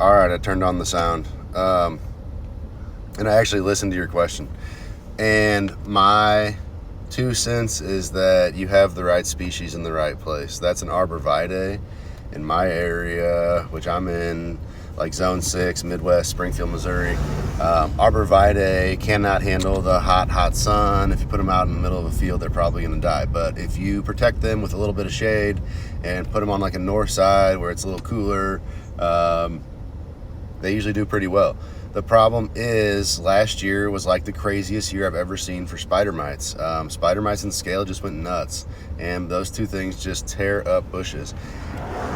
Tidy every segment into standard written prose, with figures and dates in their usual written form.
All right, I turned on the sound. And I actually listened to your question. And my 2 cents is that you have the right species in the right place. That's an Arborvitae in my area, which I'm in, like Zone 6, Midwest, Springfield, Missouri. Arborvitae cannot handle the hot sun. If you put them out in the middle of a field, they're probably going to die. But if you protect them with a little bit of shade and put them on like a north side where it's a little cooler, they usually do pretty well. The problem is last year was like the craziest year I've ever seen for spider mites. Spider mites and scale just went nuts, and those two things just tear up bushes.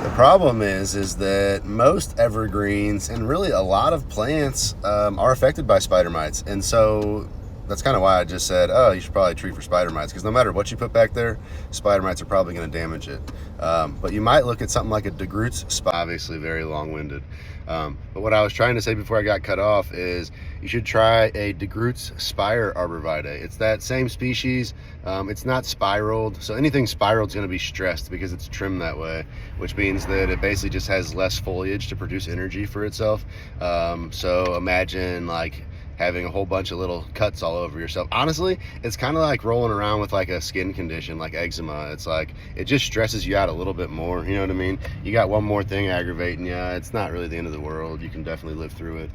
The problem is that most evergreens and really a lot of plants are affected by spider mites, and so that's kind of why I just said, oh, you should probably treat for spider mites, because no matter what you put back there, spider mites are probably going to damage it. But you might look at something like a DeGroote's spot, obviously very long-winded. But what I was trying to say before I got cut off is you should try a DeGroote's Spire Arborvitae. It's that same species. It's not spiraled, so anything spiraled is going to be stressed because it's trimmed that way, which means that it basically just has less foliage to produce energy for itself. So imagine like having a whole bunch of little cuts all over yourself. Honestly, it's kind of like rolling around with like a skin condition like eczema. It's like it just stresses you out a little bit more, you know what I mean? You got one more thing aggravating you. It's not really the end of the world. You can definitely live through it,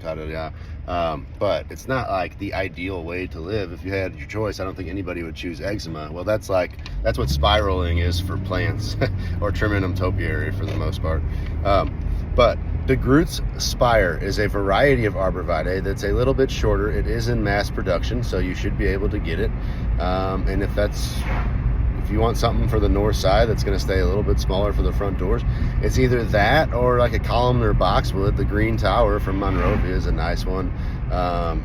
but it's not like the ideal way to live. If you had your choice, I don't think anybody would choose eczema. Well, that's what spiraling is for plants or trimming them topiary for the most part. But DeGroote's Spire is a variety of Arborvitae that's a little bit shorter. It is in mass production, so you should be able to get it. And if you want something for the north side that's going to stay a little bit smaller for the front doors, it's either that or like a columnar boxwood. The Green Tower from Monrovia is a nice one. A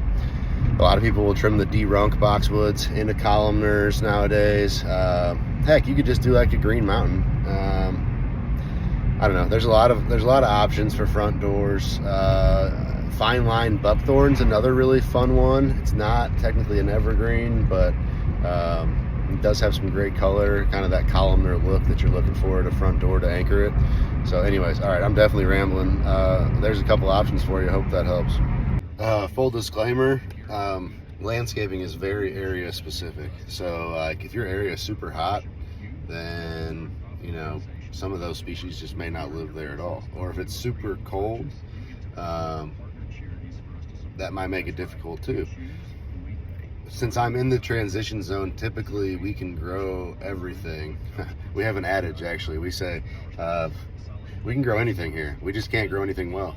lot of people will trim the D-Runk boxwoods into columnars nowadays. Heck, you could just do like a Green Mountain. I don't know. There's a lot of options for front doors. Fine line buckthorn's another really fun one. It's not technically an evergreen, but it does have some great color, kind of that columnar look that you're looking for at a front door to anchor it. So anyways, all right, I'm definitely rambling. There's a couple options for you. Hope that helps. Full disclaimer, landscaping is very area specific. So like if your area is super hot, then some of those species just may not live there at all. Or if it's super cold, that might make it difficult too. Since I'm in the transition zone, typically we can grow everything. We have an adage, actually. We say, we can grow anything here. We just can't grow anything well.